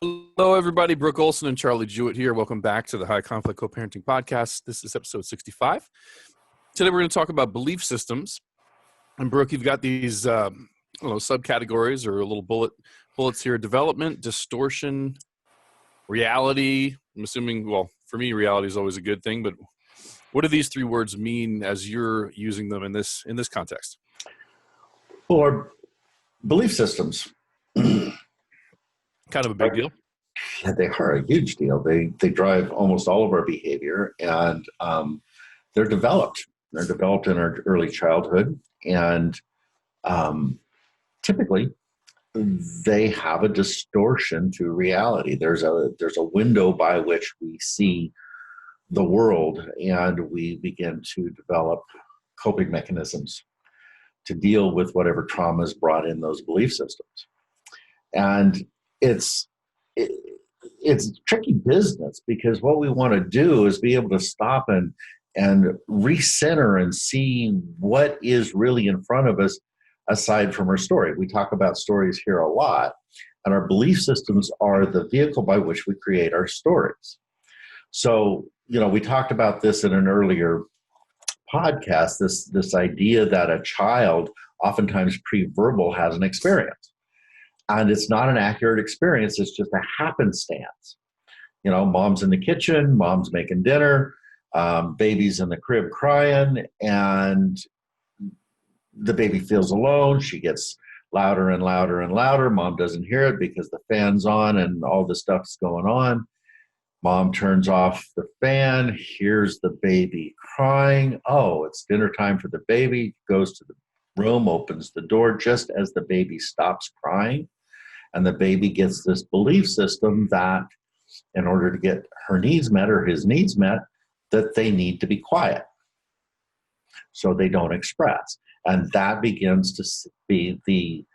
Hello, everybody. Brooke Olson and Charlie Jewett here. Welcome back to the High Conflict Co-Parenting Podcast. This is episode 65. Today, we're going to talk about belief systems. And Brooke, you've got these subcategories or little bullets here: development, distortion, reality. I'm assuming, well, for me, reality is always a good thing. But what do these three words mean as you're using them in this context? Well, our belief systems, Kind of a big deal. yeah, they are a huge deal. They drive almost all of our behavior, and they're developed. They're developed in our early childhood, and typically they have a distortion to reality. There's a window by which we see the world, and we begin to develop coping mechanisms to deal with whatever traumas brought in those belief systems. And it's tricky business, because what we want to do is be able to stop and recenter and see what is really in front of us aside from our story. We talk about stories here a lot, and our belief systems are the vehicle by which we create our stories. So, we talked about this in an earlier podcast, this idea that a child oftentimes pre-verbal has an experience. And it's not an accurate experience. It's just a happenstance. Mom's in the kitchen, mom's making dinner, baby's in the crib crying, and the baby feels alone. She gets louder and louder and louder. Mom doesn't hear it because the fan's on and all this stuff's going on. Mom turns off the fan, hears the baby crying. Oh, it's dinner time for the baby. Goes to the room, opens the door just as the baby stops crying. And the baby gets this belief system that in order to get her needs met or his needs met, that they need to be quiet, so they don't express. And that begins to be the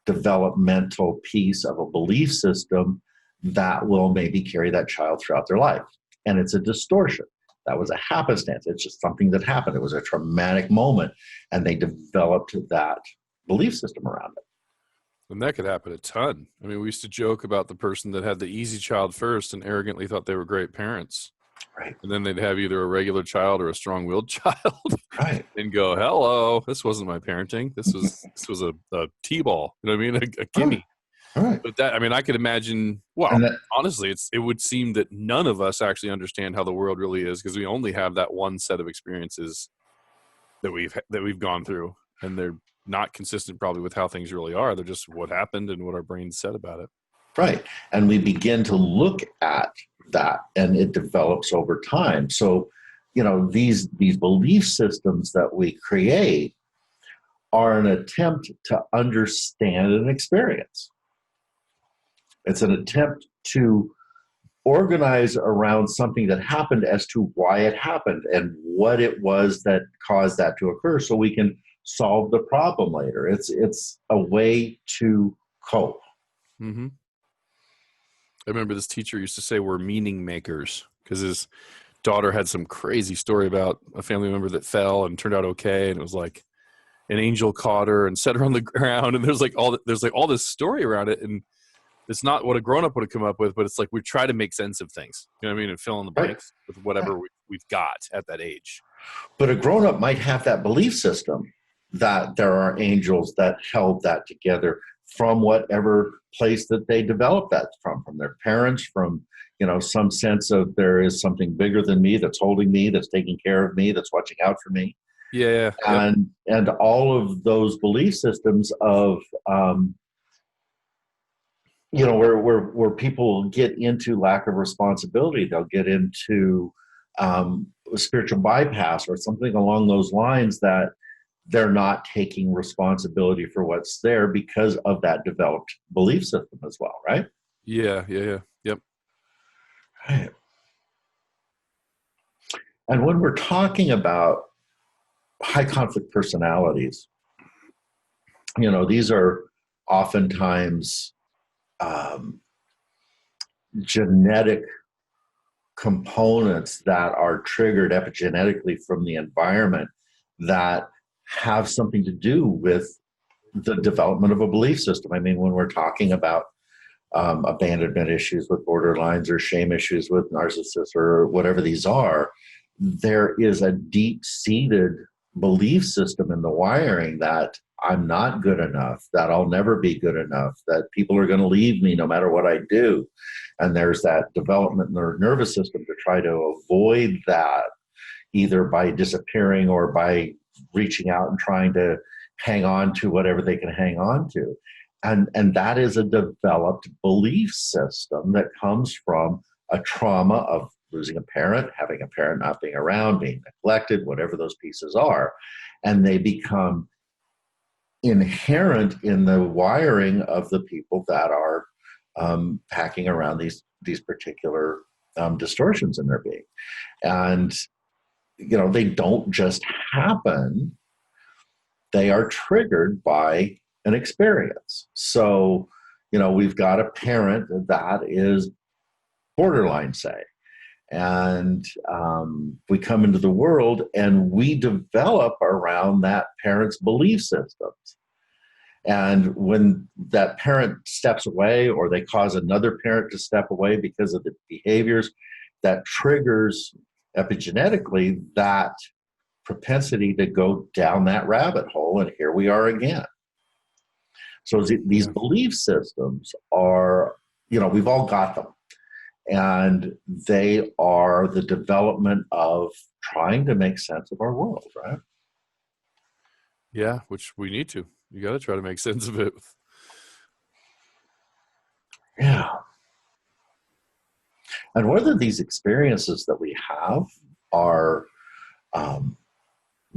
developmental piece of a belief system that will maybe carry that child throughout their life. And it's a distortion. That was a happenstance. It's just something that happened. It was a traumatic moment, and they developed that belief system around it. And that could happen a ton. I mean, we used to joke about the person that had the easy child first and arrogantly thought they were great parents. Right. And then they'd have either a regular child or a strong-willed child. Right. And go, hello, this wasn't my parenting. This was a T-ball. You know what I mean? A gimme. All right. But that, I mean, I could imagine, well, honestly, it would seem that none of us actually understand how the world really is, because we only have that one set of experiences that we've gone through. And they're not consistent probably with how things really are. They're just what happened and what our brains said about it. Right. And we begin to look at that, and it develops over time. So, these belief systems that we create are an attempt to understand an experience. It's an attempt to organize around something that happened as to why it happened and what it was that caused that to occur, so we can solve the problem later. It's a way to cope. Mm-hmm. I remember this teacher used to say we're meaning makers, because his daughter had some crazy story about a family member that fell and turned out okay, and it was like an angel caught her and set her on the ground, and there's all this story around it, and it's not what a grown-up would have come up with, but it's like we try to make sense of things, you know what I mean, and fill in the blanks with whatever we've got at that age. But a grown-up might have that belief system that there are angels that held that together from whatever place that they developed that from their parents, from some sense of there is something bigger than me that's holding me, that's taking care of me, that's watching out for me. Yeah. And all of those belief systems of where people get into lack of responsibility, they'll get into spiritual bypass or something along those lines, that they're not taking responsibility for what's there because of that developed belief system as well, right? Yeah. Yep. Right. And when we're talking about high conflict personalities, these are oftentimes genetic components that are triggered epigenetically from the environment that have something to do with the development of a belief system. I mean, when we're talking about abandonment issues with borderlines or shame issues with narcissists or whatever these are, there is a deep-seated belief system in the wiring that I'm not good enough, that I'll never be good enough, that people are going to leave me no matter what I do. And there's that development in their nervous system to try to avoid that, either by disappearing or by reaching out and trying to hang on to whatever they can hang on to. And that is a developed belief system that comes from a trauma of losing a parent, having a parent not being around, being neglected, whatever those pieces are. And they become inherent in the wiring of the people that are packing around these particular distortions in their being. And, they don't just happen. They are triggered by an experience. So, we've got a parent that is borderline, say, and we come into the world and we develop around that parent's belief systems. And when that parent steps away or they cause another parent to step away because of the behaviors, that triggers epigenetically that propensity to go down that rabbit hole. And here we are again. So these belief systems are, we've all got them. And they are the development of trying to make sense of our world, right? Yeah, which we need to. You got to try to make sense of it. Yeah. And whether these experiences that we have are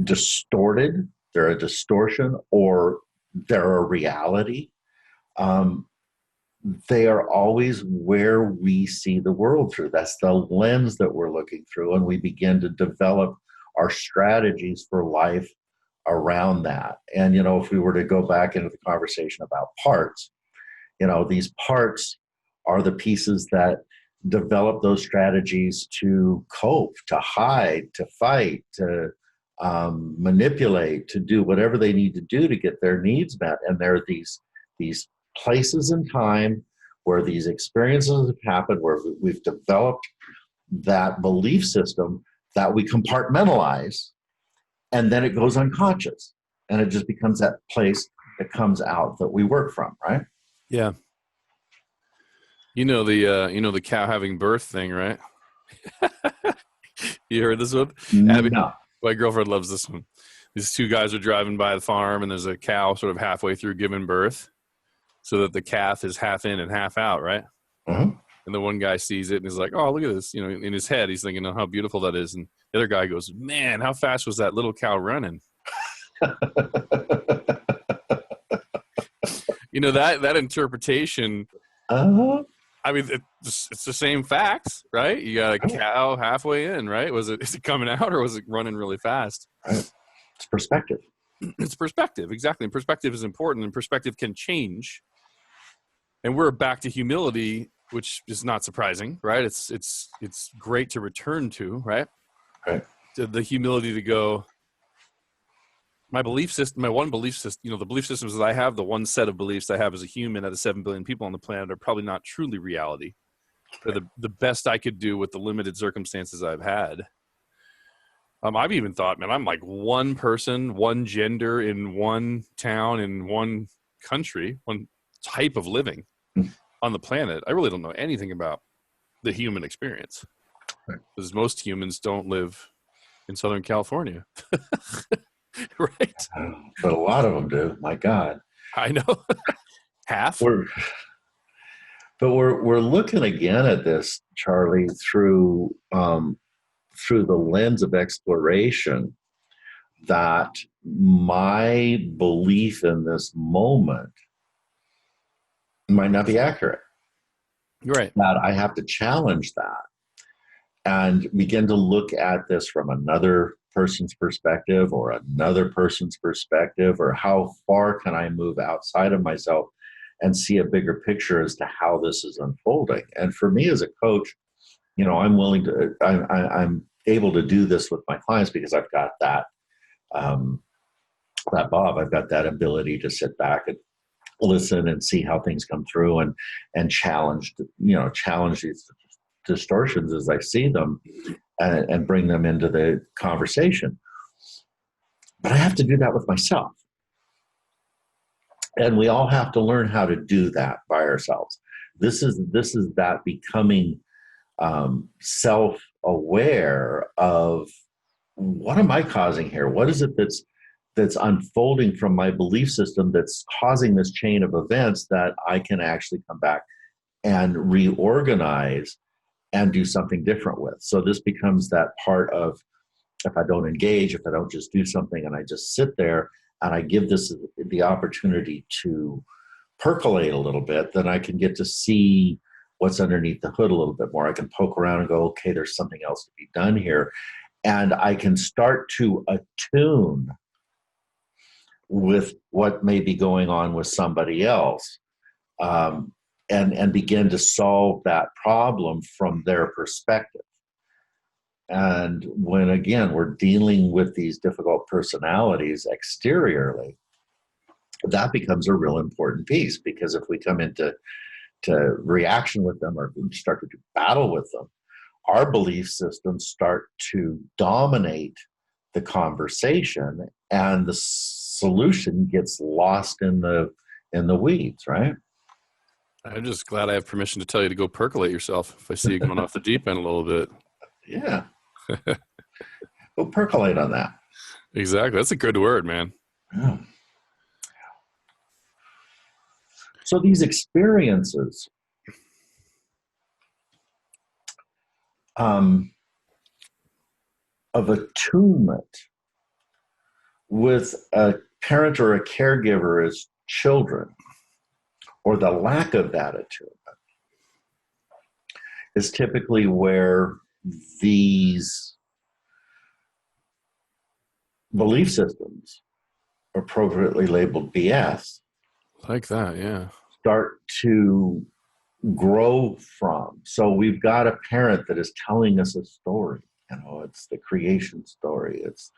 distorted, they're a distortion, or they're a reality, they are always where we see the world through. That's the lens that we're looking through, and we begin to develop our strategies for life around that. And, if we were to go back into the conversation about parts, these parts are the pieces that develop those strategies to cope, to hide, to fight, to manipulate, to do whatever they need to do to get their needs met. And there are these places in time where these experiences have happened, where we've developed that belief system that we compartmentalize, and then it goes unconscious, and it just becomes that place that comes out that we work from, right? Yeah. The cow having birth thing, right? You heard this one? Abby, No. my girlfriend loves this one. These two guys are driving by the farm, and there's a cow sort of halfway through giving birth, so that the calf is half in and half out, right? Mm-hmm. And the one guy sees it and is like, "Oh, look at this!" In his head, he's thinking, "Oh, how beautiful that is." And the other guy goes, "Man, how fast was that little cow running?" That interpretation. Uh-huh. I mean, it's the same facts, right? You got a cow halfway in, right? Is it coming out, or was it running really fast? Right. It's perspective. It's perspective, exactly. And perspective is important, and perspective can change. And we're back to humility, which is not surprising, right? It's great to return to, right? Right. To the humility to go, my belief system, my one belief system, the belief systems that I have, the one set of beliefs I have as a human out of 7 billion people on the planet are probably not truly reality. They're the best I could do with the limited circumstances I've had. I've even thought, man, I'm like one person, one gender in one town, in one country, one type of living on the planet. I really don't know anything about the human experience, because most humans don't live in Southern California. Right? But a lot of them do. My God. I know. Half. We're looking again at this, Charlie, through the lens of exploration, that my belief in this moment might not be accurate. Right. That I have to challenge that and begin to look at this from another person's perspective, or another person's perspective, or how far can I move outside of myself and see a bigger picture as to how this is unfolding. And for me as a coach, I'm willing to, I'm able to do this with my clients because I've got that Bob, I've got that ability to sit back listen and see how things come through, and challenge these distortions as I see them, and bring them into the conversation. But I have to do that with myself. And we all have to learn how to do that by ourselves. This is that becoming self-aware of, what am I causing here? What is it that's unfolding from my belief system that's causing this chain of events that I can actually come back and reorganize and do something different with. So this becomes that part of, if I don't engage, if I don't just do something and I just sit there and I give this the opportunity to percolate a little bit, then I can get to see what's underneath the hood a little bit more. I can poke around and go, okay, there's something else to be done here. And I can start to attune with what may be going on with somebody else, and begin to solve that problem from their perspective. And when, again, we're dealing with these difficult personalities exteriorly, that becomes a real important piece, because if we come into reaction with them, or start to do battle with them, our belief systems start to dominate the conversation, and the solution gets lost in the weeds, right? I'm just glad I have permission to tell you to go percolate yourself if I see you going off the deep end a little bit. Yeah. Go percolate on that. Exactly. That's a good word, man. Yeah. So these experiences of attunement with a parent or a caregiver as children, or the lack of that attunement, is typically where these belief systems, appropriately labeled BS, Like that, yeah. start to grow from. So we've got a parent that is telling us a story. It's the creation story. It's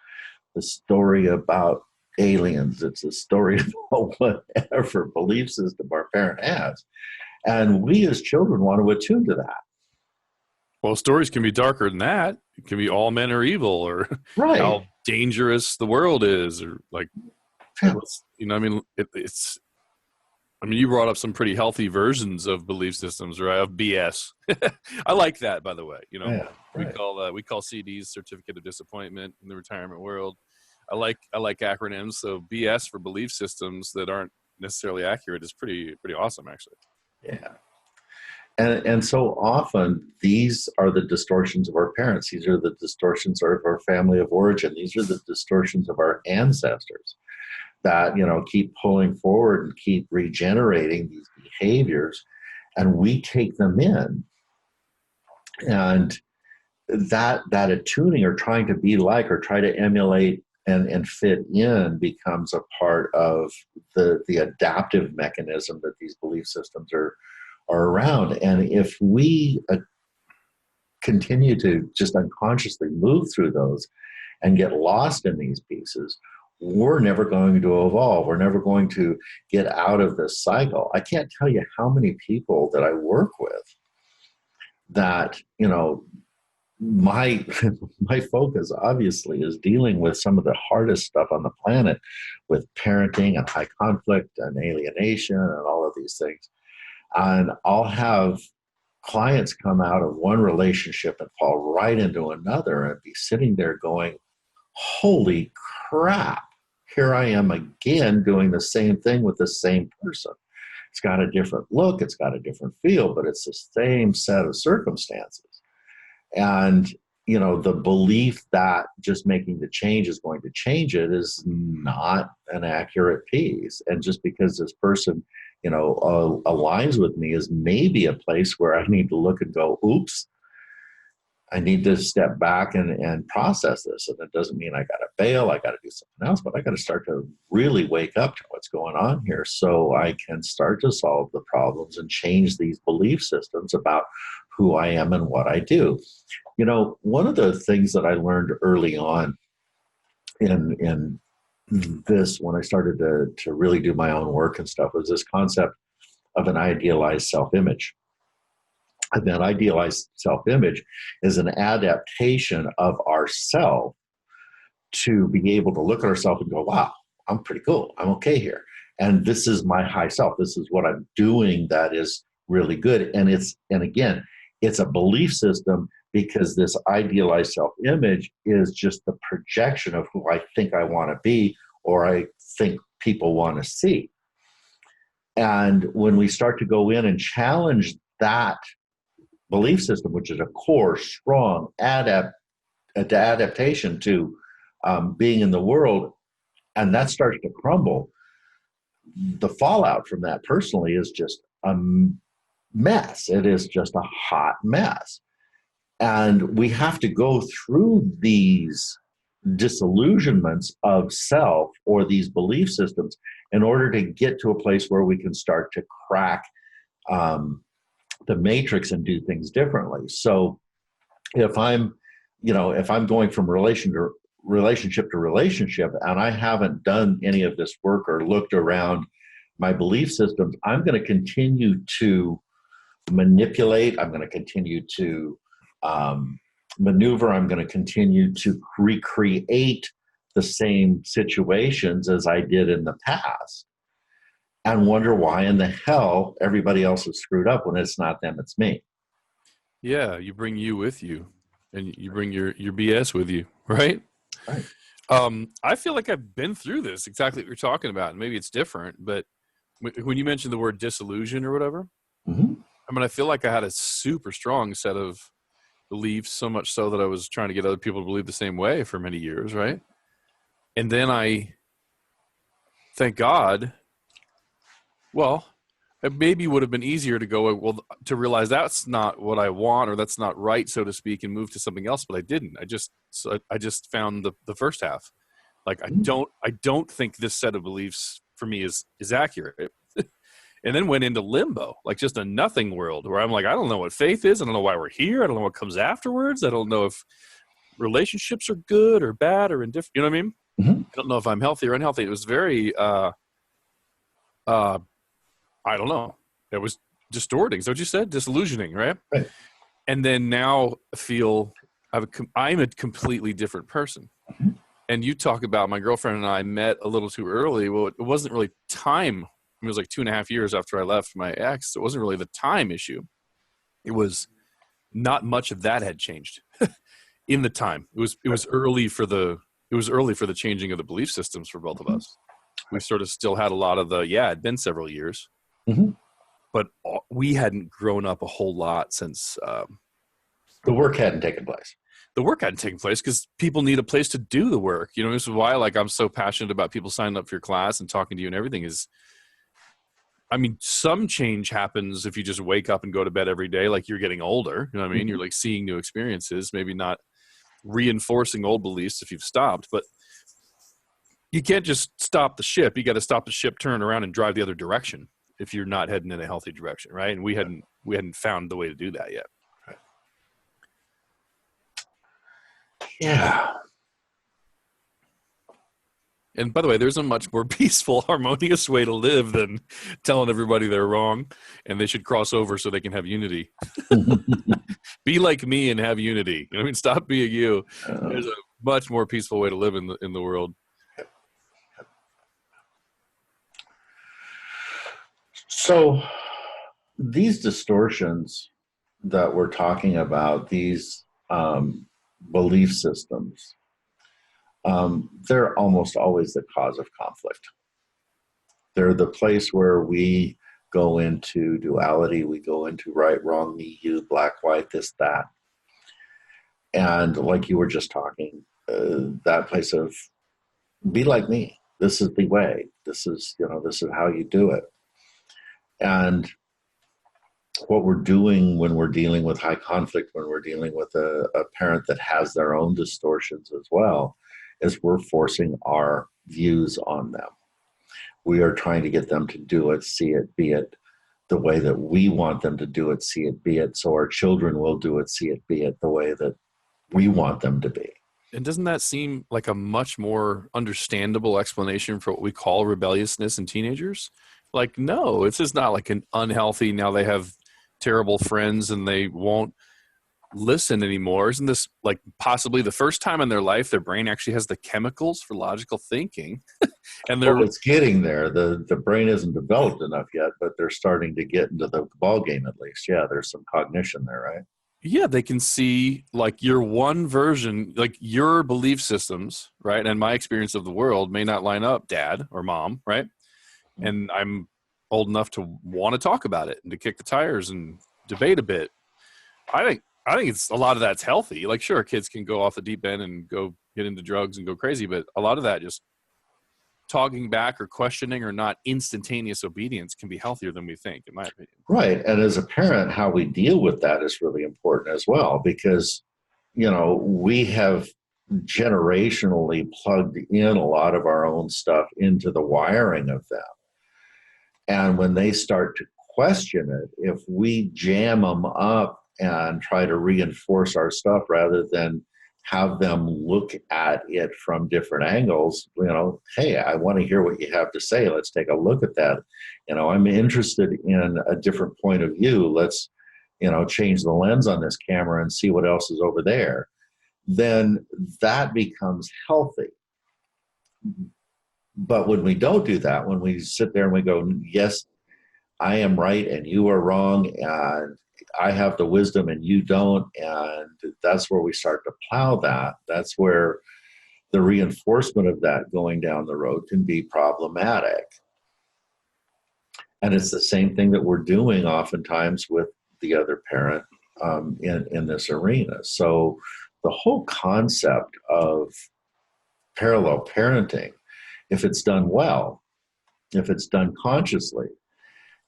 the story about aliens. It's a story about whatever belief system our parent has. And we as children want to attune to that. Well, stories can be darker than that. It can be all men are evil, or Right. how dangerous the world is, or like, Yeah. it's. I mean, you brought up some pretty healthy versions of belief systems, right? Of BS. I like that, by the way. Yeah, right. We call CDs certificate of disappointment in the retirement world. I like acronyms. So BS for belief systems that aren't necessarily accurate is pretty awesome, actually. Yeah. And so often these are the distortions of our parents. These are the distortions of our family of origin. These are the distortions of our ancestors that, keep pulling forward and keep regenerating these behaviors. And we take them in. And that attuning, or trying to be like, or try to emulate and fit in, becomes a part of the adaptive mechanism that these belief systems are around. And if we continue to just unconsciously move through those and get lost in these pieces, we're never going to evolve. We're never going to get out of this cycle. I can't tell you how many people that I work with that, my focus obviously is dealing with some of the hardest stuff on the planet, with parenting and high conflict and alienation and all of these things. And I'll have clients come out of one relationship and fall right into another, and be sitting there going, holy crap, here I am again doing the same thing with the same person. It's got a different look, it's got a different feel, but it's the same set of circumstances. And, the belief that just making the change is going to change it is not an accurate piece. And just because this person, aligns with me, is maybe a place where I need to look and go, oops, I need to step back and process this. And it doesn't mean I got to bail, I got to do something else, but I got to start to really wake up to what's going on here, so I can start to solve the problems and change these belief systems about who I am and what I do. One of the things that I learned early on in this, when I started to really do my own work and stuff, was this concept of an idealized self-image. And that idealized self-image is an adaptation of ourself to be able to look at ourselves and go, wow, I'm pretty cool. I'm okay here. And this is my high self. This is what I'm doing that is really good. And again, it's a belief system, because this idealized self-image is just the projection of who I think I want to be, or I think people want to see. And when we start to go in and challenge that belief system, which is a core, strong adaptation to being in the world, and that starts to crumble, the fallout from that personally is just a mess. It is just a hot mess. And we have to go through these disillusionments of self, or these belief systems, in order to get to a place where we can start to crack the matrix and do things differently. So if I'm going from relationship to relationship, and I haven't done any of this work or looked around my belief systems, I'm going to continue to manipulate. I'm going to continue to maneuver. I'm going to continue to recreate the same situations as I did in the past, and wonder why in the hell everybody else is screwed up when it's not them, it's me. Yeah, you bring you with you, and you bring your BS with you, right? Right. I feel like I've been through this, exactly what you're talking about, and maybe it's different, but when you mentioned the word disillusion or whatever, Mm-hmm. I mean, I feel like I had a super strong set of beliefs, so much so that I was trying to get other people to believe the same way for many years, right? And then thank God, well, it maybe would have been easier to go, well, to realize that's not what I want, or that's not right, so to speak, and move to something else. But I didn't. I just found the first half. Like, I don't think this set of beliefs for me is accurate. And then went into limbo, like just a nothing world, where I'm like, I don't know what faith is. I don't know why we're here. I don't know what comes afterwards. I don't know if relationships are good or bad or indifferent. You know what I mean? Mm-hmm. I don't know if I'm healthy or unhealthy. It was very, I don't know. It was distorting. Is that what you said? Disillusioning, right? Right. And then now I'm a completely different person. Mm-hmm. And you talk about my girlfriend and I met a little too early. Well, it wasn't really time. It was like 2.5 years after I left my ex. So it wasn't really the time issue. It was not much of that had changed in the time. It was early for the changing of the belief systems for both of us. We sort of still had a lot of it'd been several years, Mm-hmm. but we hadn't grown up a whole lot since The work hadn't taken place. The work hadn't taken place, because people need a place to do the work. You know, this is why, like, I'm so passionate about people signing up for your class and talking to you and everything is, I mean, some change happens if you just wake up and go to bed every day, like you're getting older. You know what I mean? You're like seeing new experiences, maybe not reinforcing old beliefs if you've stopped, but you can't just stop the ship. You got to stop the ship, turn around, and drive the other direction if you're not heading in a healthy direction, right? And we hadn't found the way to do that yet. Yeah. And by the way, there's a much more peaceful, harmonious way to live than telling everybody they're wrong and they should cross over so they can have unity. Be like me and have unity. You know what I mean? Stop being you. There's a much more peaceful way to live in the world. So these distortions that we're talking about, these belief systems, they're almost always the cause of conflict. They're the place where we go into duality, we go into right, wrong, me, you, black, white, this, that. And like you were just talking, that place of be like me. This is the way. This is how you do it. And what we're doing when we're dealing with high conflict, when we're dealing with a parent that has their own distortions as well, is we're forcing our views on them. We are trying to get them to do it, see it, be it the way that we want them to do it, see it, be it, so our children will do it, see it, be it the way that we want them to be. And doesn't that seem like a much more understandable explanation for what we call rebelliousness in teenagers? Like, no, it's just not like an unhealthy, now they have terrible friends and they won't listen anymore. Isn't this like possibly the first time in their life their brain actually has the chemicals for logical thinking? And they're Well, it's getting there. The brain isn't developed enough yet, but they're starting to get into the ball game at least. Yeah, there's some cognition there, right? yeah, they can see like your one version, like your belief systems, right? And my experience of the world may not line up, dad or mom, right? And I'm old enough to want to talk about it and to kick the tires and debate a bit. I think it's a lot of that's healthy. Like, sure, kids can go off the deep end and go get into drugs and go crazy, but a lot of that just talking back or questioning or not instantaneous obedience can be healthier than we think, in my opinion. Right. And as a parent, how we deal with that is really important as well, because, we have generationally plugged in a lot of our own stuff into the wiring of them. And when they start to question it, if we jam them up and try to reinforce our stuff rather than have them look at it from different angles, hey, I want to hear what you have to say. Let's take a look at that. I'm interested in a different point of view. Let's, change the lens on this camera and see what else is over there. Then that becomes healthy. But when we don't do that, when we sit there and we go, yes, I am right and you are wrong, and I have the wisdom and you don't, and that's where we start to plow that. That's where the reinforcement of that going down the road can be problematic. And it's the same thing that we're doing oftentimes with the other parent in this arena. So the whole concept of parallel parenting, if it's done well, if it's done consciously,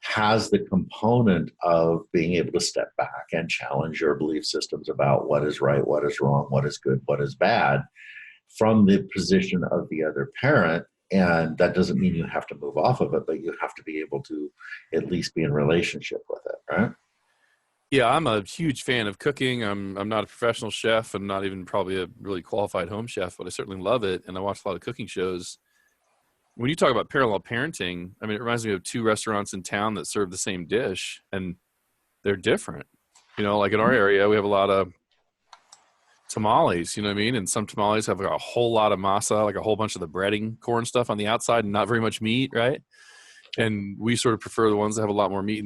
has the component of being able to step back and challenge your belief systems about what is right, what is wrong, what is good, what is bad, from the position of the other parent. And that doesn't mean you have to move off of it, but you have to be able to at least be in relationship with it, right? Yeah, I'm a huge fan of cooking. I'm not a professional chef and not even probably a really qualified home chef, but I certainly love it. And I watch a lot of cooking shows. When you talk about parallel parenting, I mean, it reminds me of two restaurants in town that serve the same dish, and they're different. Like in our area, we have a lot of tamales, you know what I mean? And some tamales have like a whole lot of masa, like a whole bunch of the breading corn stuff on the outside and not very much meat, right? And we sort of prefer the ones that have a lot more meat.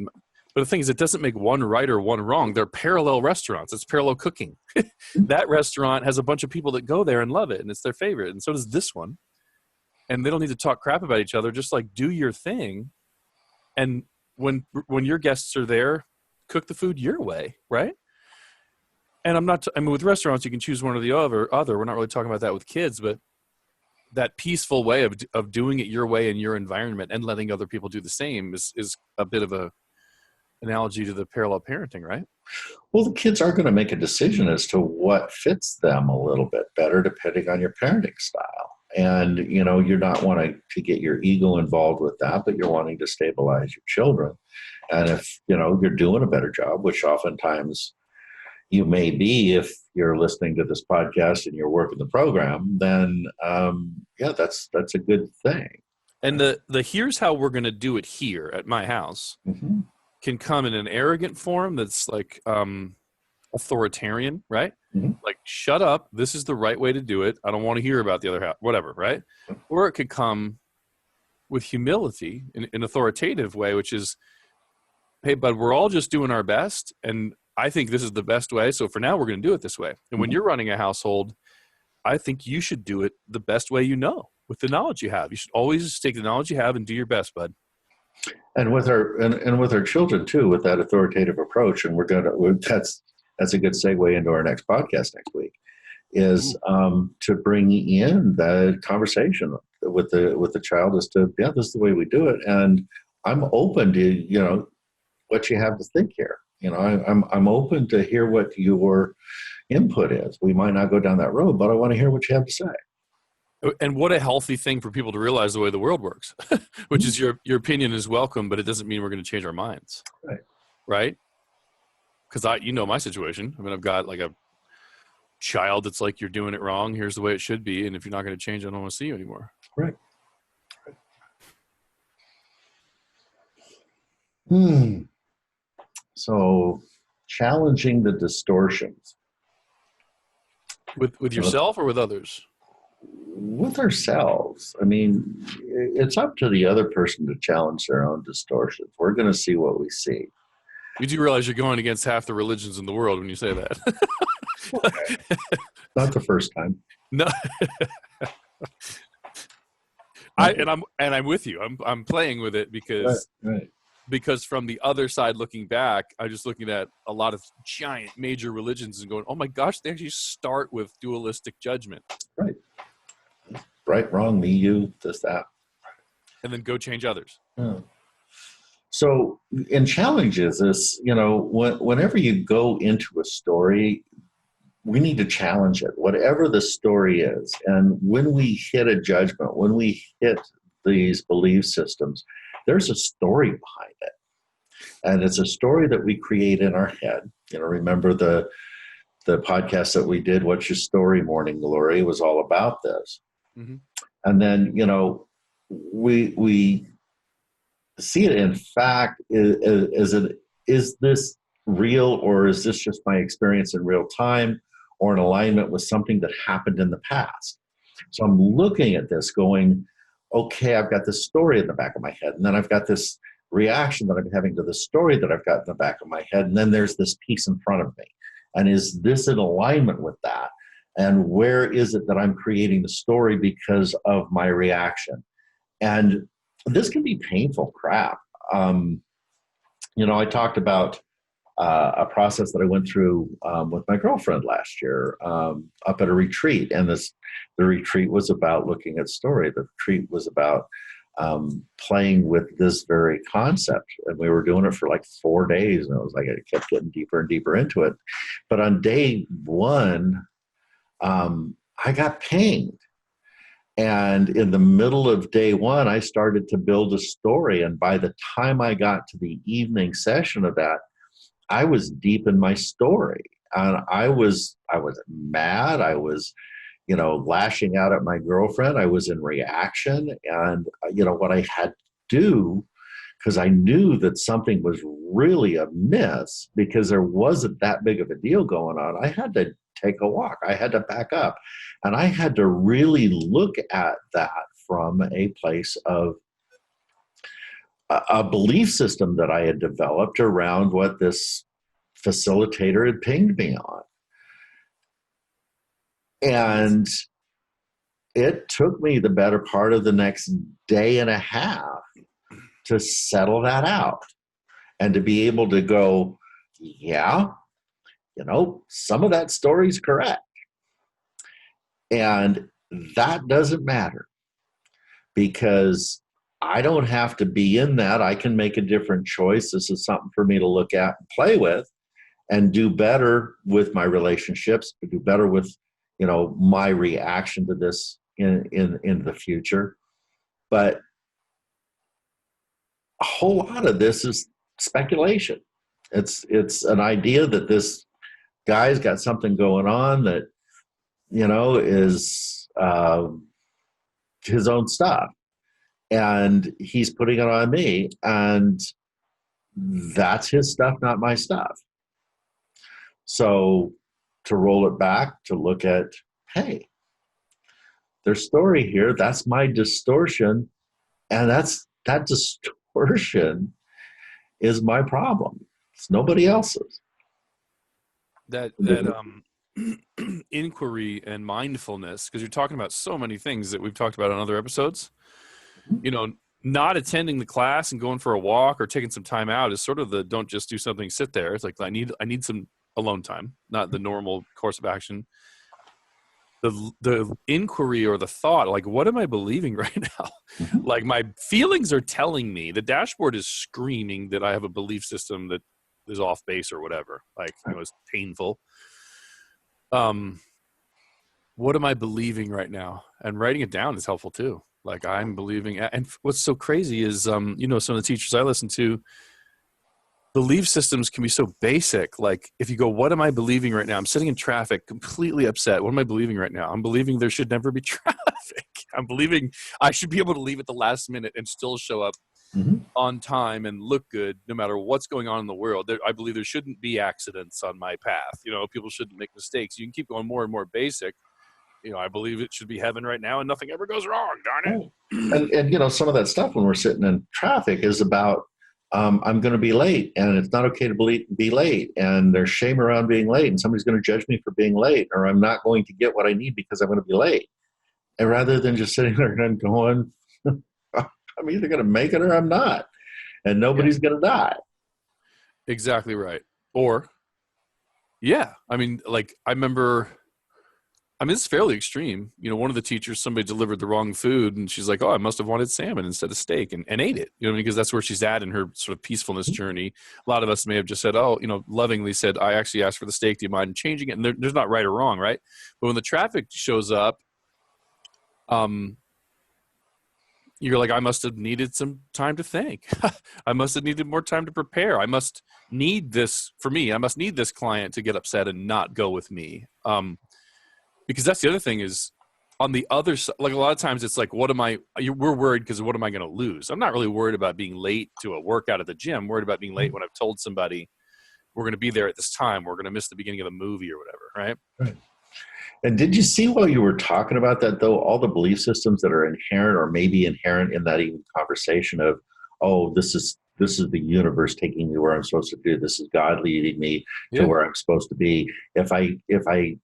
But the thing is, it doesn't make one right or one wrong. They're parallel restaurants. It's parallel cooking. That restaurant has a bunch of people that go there and love it, and it's their favorite. And so does this one. And they don't need to talk crap about each other. Just like do your thing. And when your guests are there, cook the food your way, right? And I mean, with restaurants, you can choose one or the other. We're not really talking about that with kids, but that peaceful way of doing it your way in your environment and letting other people do the same is a bit of a analogy to the parallel parenting, right? Well, the kids are going to make a decision as to what fits them a little bit better depending on your parenting style. And, you're not wanting to get your ego involved with that, but you're wanting to stabilize your children. And if, you're doing a better job, which oftentimes you may be if you're listening to this podcast and you're working the program, then, that's a good thing. And the here's how we're going to do it here at my house can come in an arrogant form that's like authoritarian, right? Like, shut up. This is the right way to do it. I don't want to hear about the other half, whatever, right? Or it could come with humility in an authoritative way, which is, hey, bud, we're all just doing our best. And I think this is the best way. So for now, we're going to do it this way. And when you're running a household, I think you should do it the best way with the knowledge you have. You should always take the knowledge you have and do your best, bud. And with our children too, with that authoritative approach, and that's a good segue into our next podcast next week, is to bring in the conversation with the child as to, this is the way we do it, and I'm open to what you have to think here. I'm open to hear what your input is. We might not go down that road, but I want to hear what you have to say. And what a healthy thing for people to realize the way the world works, which is your opinion is welcome, but it doesn't mean we're going to change our minds. Right? Because my situation. I mean, I've got like a child that's like, you're doing it wrong. Here's the way it should be. And if you're not going to change, I don't want to see you anymore. Right. So challenging the distortions. With yourself or with others? With ourselves. I mean, it's up to the other person to challenge their own distortions. We're going to see what we see. You do realize you're going against half the religions in the world when you say that. Not the first time. No. I'm with you. I'm playing with it because right. Because from the other side looking back, I'm just looking at a lot of giant major religions and going, oh my gosh, they actually start with dualistic judgment. Right. Right, wrong, me, you, this, that. And then go change others. Yeah. So in challenges, this, whenever you go into a story, we need to challenge it, whatever the story is. And when we hit a judgment, when we hit these belief systems, there's a story behind it. And it's a story that we create in our head. Remember the podcast that we did, What's Your Story, Morning Glory, was all about this. Mm-hmm. And then, we see it. In fact, is this real, or is this just my experience in real time, or in alignment with something that happened in the past? So I'm looking at this going, okay, I've got this story in the back of my head, and then I've got this reaction that I'm having to the story that I've got in the back of my head, and then there's this piece in front of me. And is this in alignment with that? And where is it that I'm creating the story because of my reaction? And this can be painful crap. I talked about a process that I went through with my girlfriend last year up at a retreat. And the retreat was about looking at story. The retreat was about playing with this very concept. And we were doing it for like 4 days. And it was like, I kept getting deeper and deeper into it. But on day one, I got pinged. And in the middle of day one, I started to build a story. And by the time I got to the evening session of that, I was deep in my story. And I was mad. I was, lashing out at my girlfriend. I was in reaction. And, what I had to do, because I knew that something was really amiss, because there wasn't that big of a deal going on, I had to take a walk. I had to back up. And I had to really look at that from a place of a belief system that I had developed around what this facilitator had pinged me on. And it took me the better part of the next day and a half to settle that out and to be able to go, yeah, some of that story's correct. And that doesn't matter, because I don't have to be in that. I can make a different choice. This is something for me to look at and play with and do better with my relationships, do better with, my reaction to this in the future. But a whole lot of this is speculation. It's an idea that this guy's got something going on that, is his own stuff. And he's putting it on me. And that's his stuff, not my stuff. So to roll it back, to look at, hey, there's story here. That's my distortion. And that distortion is my problem. It's nobody else's. That inquiry and mindfulness, because you're talking about so many things that we've talked about on other episodes. Not attending the class and going for a walk or taking some time out is sort of the don't just do something, sit there. It's like, I need some alone time, not the normal course of action. The inquiry or the thought, like, what am I believing right now? Like, my feelings are telling me, the dashboard is screaming that I have a belief system that is off base or whatever. Like, it's painful. What am I believing right now? And writing it down is helpful too. Like, I'm believing, and what's so crazy is, some of the teachers I listen to, belief systems can be so basic. Like if you go, what am I believing right now? I'm sitting in traffic, completely upset. What am I believing right now? I'm believing there should never be traffic. I'm believing I should be able to leave at the last minute and still show up on time and look good no matter what's going on in the world. I believe there shouldn't be accidents on my path. People shouldn't make mistakes. You can keep going more and more basic. I believe it should be heaven right now and nothing ever goes wrong, darn it. And some of that stuff when we're sitting in traffic is about, I'm going to be late, and it's not okay to be late, and there's shame around being late, and somebody's going to judge me for being late, or I'm not going to get what I need because I'm going to be late. And rather than just sitting there and going, I'm either going to make it or I'm not, and nobody's going to die. Exactly right. Or, yeah, I remember, it's fairly extreme. One of the teachers, somebody delivered the wrong food, and she's like, oh, I must have wanted salmon instead of steak, and ate it, because that's where she's at in her sort of peacefulness journey. A lot of us may have just said, lovingly said, I actually asked for the steak. Do you mind changing it? And there's not right or wrong, right? But when the traffic shows up, you're like, I must have needed some time to think. I must have needed more time to prepare. I must need this for me. I must need this client to get upset and not go with me. Because that's the other thing is on the other side, like a lot of times it's like, we're worried because what am I going to lose? I'm not really worried about being late to a workout at the gym. I'm worried about being late when I've told somebody we're going to be there at this time. We're going to miss the beginning of the movie or whatever. Right. And did you see while you were talking about that, though, all the belief systems that are inherent or maybe inherent in that even conversation of, oh, this is the universe taking me where I'm supposed to do. This is God leading me to where I'm supposed to be. If I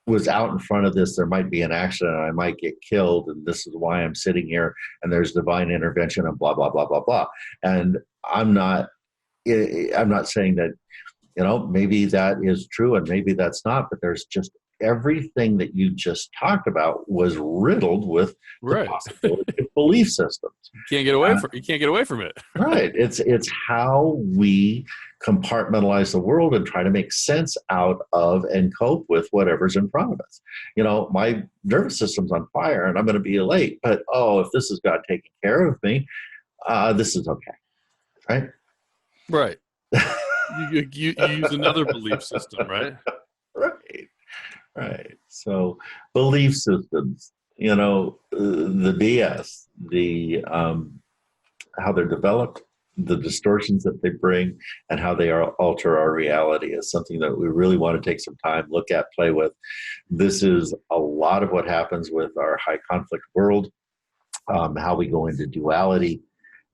was out in front of this, there might be an accident and I might get killed, and this is why I'm sitting here, and there's divine intervention and blah, blah, blah, blah, blah. And I'm not saying that, maybe that is true and maybe that's not, but there's just everything that you just talked about was riddled with the possibility of belief systems. You can't get away from it. Right. It's how we compartmentalize the world and try to make sense out of and cope with whatever's in front of us. My nervous system's on fire and I'm going to be late, but if this is God taking care of me, this is okay. Right. Right. You use another belief system, right? Right. So belief systems, the BS, how they're developed, the distortions that they bring, and how they alter our reality is something that we really want to take some time, look at, play with. This is a lot of what happens with our high conflict world, how we go into duality.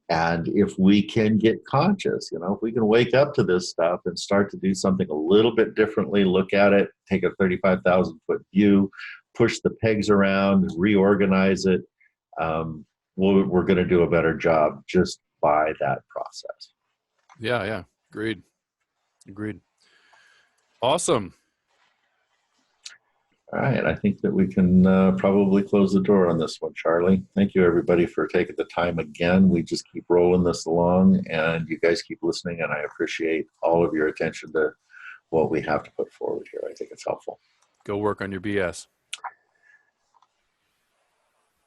And if we can get conscious, if we can wake up to this stuff and start to do something a little bit differently, look at it, take a 35,000-foot view, push the pegs around, reorganize it, we're going to do a better job just by that process. Yeah. Agreed. Awesome. All right. I think that we can probably close the door on this one, Charlie. Thank you, everybody, for taking the time again. We just keep rolling this along, and you guys keep listening, and I appreciate all of your attention to what we have to put forward here. I think it's helpful. Go work on your BS.